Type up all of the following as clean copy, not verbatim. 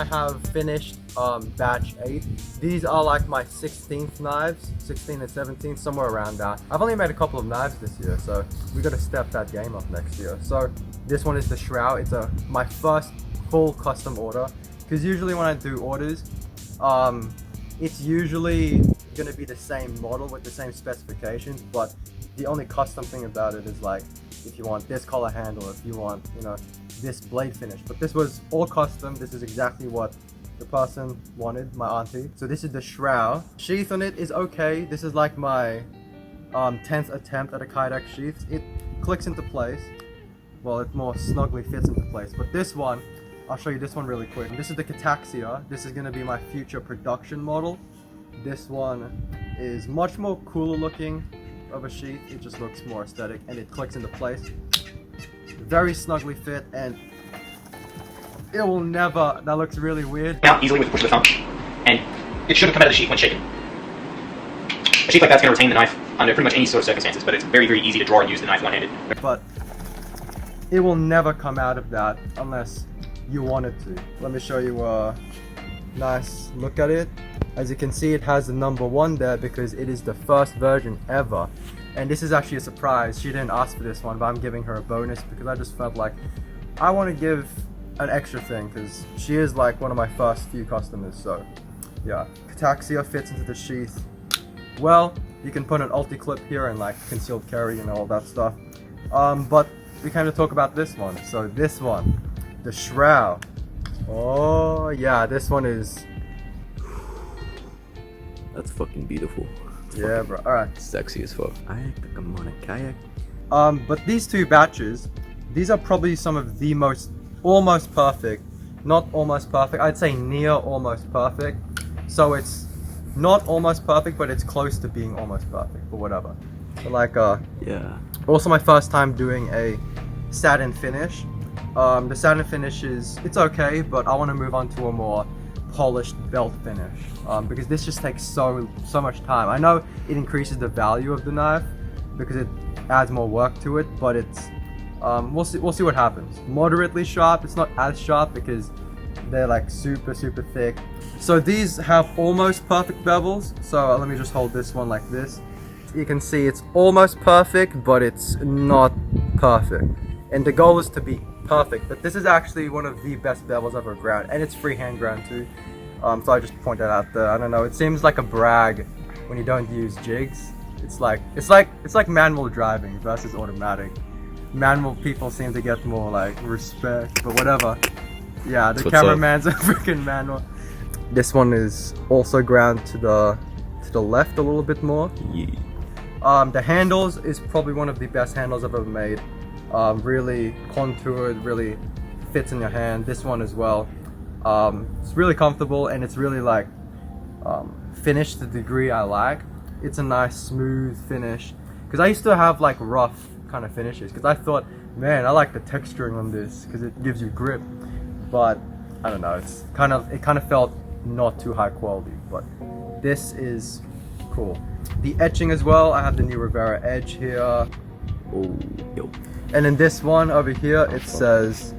have finished batch 8. These are like my 16th knives, 16 and 17, somewhere around that. I've only made a couple of knives this year, so we got to step that game up next year. So this one is the Shrao. It's my first full custom order, because usually when I do orders, it's usually going to be the same model with the same specifications, but the only custom thing about it is like if you want this color handle, if you want, you know, this blade finish. But this was all custom. This is exactly what the person wanted, my auntie. So this is the Shrao. Sheath on it is okay. This is like my 10th attempt at a kydex sheath. It clicks into place. Well, it more snugly fits into place. But this one, I'll show you this one really quick. This is the Cataxia. This is going to be my future production model. This one is much more cooler looking of a sheath. It just looks more aesthetic and it clicks into place. Very snugly fit, and it will never, that looks really weird. Out easily with the push of the thumb, and it shouldn't come out of the sheath when shaken. A sheath like that's going to retain the knife under pretty much any sort of circumstances, but it's very, very easy to draw and use the knife one-handed. But it will never come out of that unless you want it to. Let me show you a nice look at it. As you can see, it has the number 1 there because it is the first version ever. And this is actually a surprise. She didn't ask for this one, but I'm giving her a bonus because I just felt like I want to give an extra thing because she is like one of my first few customers. So yeah, Cataxia fits into the sheath well. You can put an ulti clip here and like concealed carry and all that stuff. But we kind of talk about this one. So this one, the Shrao. Oh yeah, this one is... That's fucking beautiful. It's yeah, bro. Alright. Sexy as fuck. I think I'm on a kayak. But these two batches, these are probably some of the most almost perfect, not almost perfect, I'd say near almost perfect. So it's not almost perfect, but it's close to being almost perfect, but whatever. But like, yeah. Also my first time doing a satin finish. The satin finish it's okay, but I want to move on to a more polished belt finish, because this just takes so much time. I know it increases the value of the knife because it adds more work to it, but it's we'll see what happens. Moderately sharp. It's not as sharp because they're like super thick. So these have almost perfect bevels. So let me just hold this one like this. You can see it's almost perfect, but it's not perfect. And the goal is to be perfect, but this is actually one of the best bevels I've ever ground, and it's freehand ground too. So I just point that out there. I don't know, it seems like a brag when you don't use jigs. It's like manual driving versus automatic. Manual people seem to get more like respect, but whatever. Yeah, the cameraman's a freaking manual. This one is also ground to the left a little bit more. Yeah. The handles is probably one of the best handles I've ever made. Really contoured, really fits in your hand. This one as well. It's really comfortable and it's really like finished to the degree I like. It's a nice smooth finish, because I used to have like rough kind of finishes because I thought, man, I like the texturing on this because it gives you grip, but I don't know, it kind of felt not too high quality, but this is cool. The etching as well, I have the new Riveraedge here. Oh, yo. And in this one over here, it says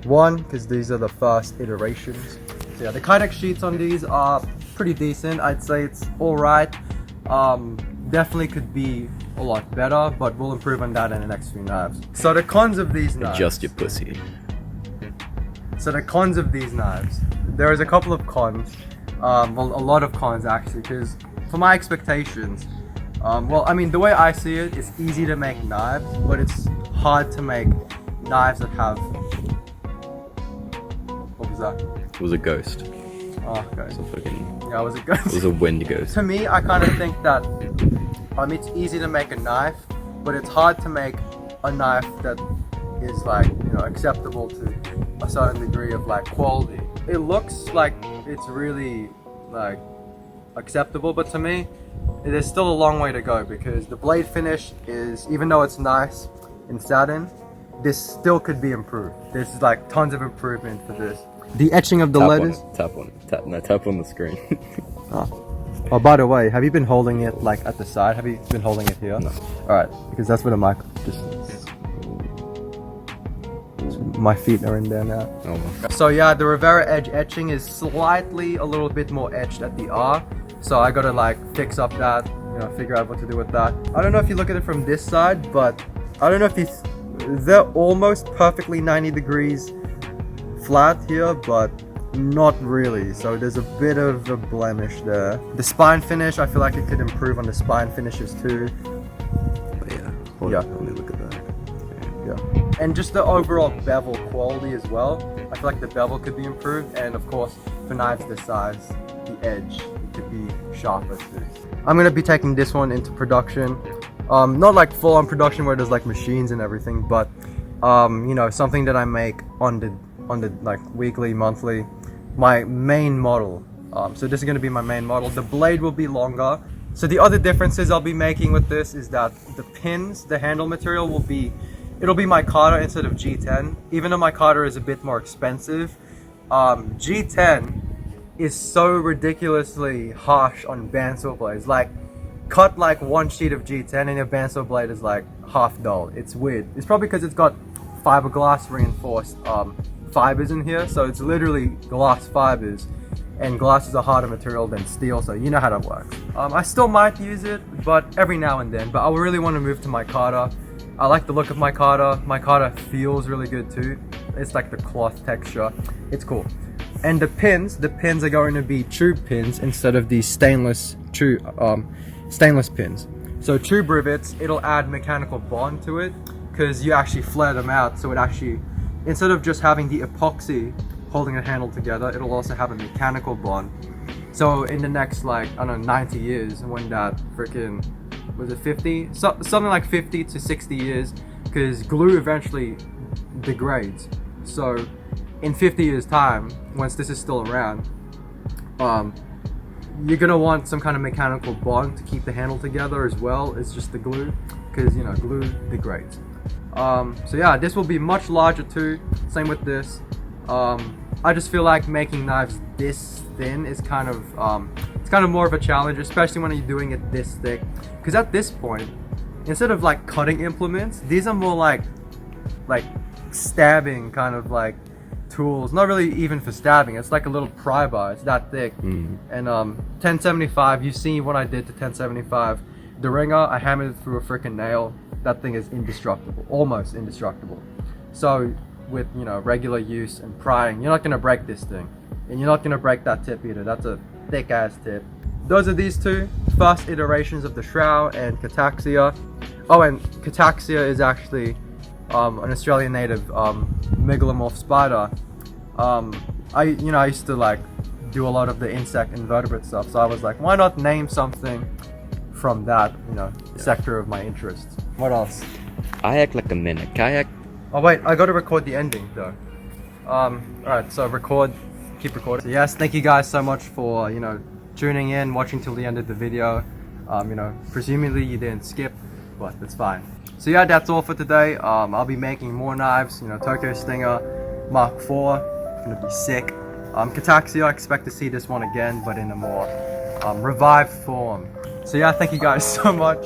1, because these are the first iterations. So yeah, the kydex sheets on these are pretty decent. I'd say it's alright. Definitely could be a lot better, but we'll improve on that in the next few knives. So the cons of these knives. Adjust your pussy. So the cons of these knives. There is a couple of cons. Well, a lot of cons actually, because for my expectations, well, I mean, the way I see it, it's easy to make knives, but it's hard to make knives that have... What was that? It was a ghost. Oh, okay. It was a fucking... Yeah, it was a ghost. It was a wind ghost. To me, I kind of think that it's easy to make a knife, but it's hard to make a knife that is like, you know, acceptable to a certain degree of like quality. It looks like it's really like acceptable, but to me, there's still a long way to go, because the blade finish is, even though it's nice in satin, this still could be improved. There's like tons of improvement for this. The etching of the letters. Tap on it. Tap on the screen. Oh, by the way, have you been holding it like at the side? Have you been holding it here? No. Alright, because that's where the mic distance. my feet are in there now. Oh well. So yeah, the Riveraedge etching is slightly a little bit more etched at the R. So I gotta like fix up that, you know, figure out what to do with that. I don't know if you look at it from this side, but I don't know if they're almost perfectly 90 degrees flat here, but not really. So there's a bit of a blemish there. The spine finish, I feel like it could improve on the spine finishes too. But yeah. Let me look at that. Yeah. And just the overall bevel quality as well. I feel like the bevel could be improved, and of course, for knives this size, the edge could be sharper too. I'm gonna be taking this one into production. Not like full-on production where there's like machines and everything, but you know, something that I make on the like weekly, monthly. My main model. So this is gonna be my main model. The blade will be longer. So the other differences I'll be making with this is that the pins, the handle material it'll be micarta instead of G10. Even though micarta is a bit more expensive, G10 is so ridiculously harsh on bandsaw blades. Like, cut like one sheet of G10 and your bandsaw blade is like half dull. It's weird. It's probably because it's got fiberglass reinforced fibers in here, so it's literally glass fibers, and glass is a harder material than steel, so you know how that works. I still might use it, but every now and then. But I really want to move to micarta. I like the look of micarta. Micarta feels really good too. It's like the cloth texture. It's cool. And the pins are going to be tube pins instead of these stainless pins. So tube rivets, it'll add mechanical bond to it because you actually flare them out, so it actually, instead of just having the epoxy holding the handle together, it'll also have a mechanical bond. So in the next, like, I don't know, 90 years, when that freaking, was it 50? Something like 50 to 60 years, because glue eventually degrades. So in 50 years time, once this is still around, you're gonna want some kind of mechanical bond to keep the handle together as well as just the glue, because, you know, glue degrades. So yeah, this will be much larger too. Same with this. I just feel like making knives this thin is kind of it's kind of more of a challenge, especially when you're doing it this thick. Because at this point, instead of like cutting implements, these are more like stabbing kind of like tools. Not really even for stabbing. It's like a little pry bar. It's that thick. And 1075. You see what I did to 1075. The ringer, I hammered it through a freaking nail. That thing is indestructible, almost indestructible. So with, you know, regular use and prying, you're not gonna break this thing, and you're not gonna break that tip either. That's a thick ass tip. Those are these two first iterations of the Shrao and Cataxia. Oh, and Cataxia is actually an Australian native megalomorph spider. I used to like do a lot of the insect invertebrate stuff, so I was like, why not name something from that, you know, sector of my interests. What else? I act like a minute. Kayak. Oh wait, I gotta record the ending though. Alright, so keep recording. So yes, thank you guys so much for, you know, tuning in, watching till the end of the video. You know, presumably you didn't skip, but that's fine. So yeah, that's all for today. I'll be making more knives, you know, Tokyo Stinger Mark IV, gonna be sick. Cataxia, I expect to see this one again, but in a more revived form. So yeah, thank you guys so much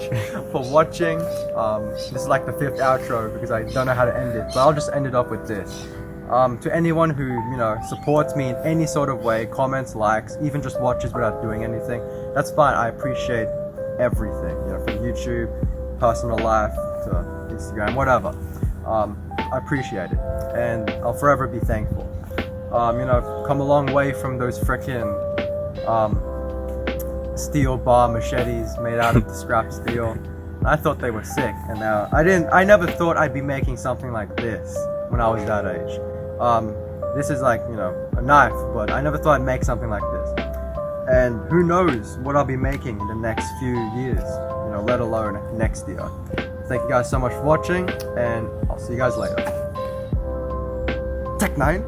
for watching. This is like the 5th outro because I don't know how to end it, but I'll just end it up with this. To anyone who, you know, supports me in any sort of way, comments, likes, even just watches without doing anything, that's fine. I appreciate everything, you know, from YouTube, personal life, to Instagram, whatever. I appreciate it, and I'll forever be thankful. You know, I've come a long way from those frickin' steel bar machetes made out of the scrap steel. I thought they were sick, and now I never thought I'd be making something like this when I was that age. This is like, you know, a knife, but I never thought I'd make something like this. And who knows what I'll be making in the next few years, you know, let alone next year. Thank you guys so much for watching, and I'll see you guys later. Tech 9.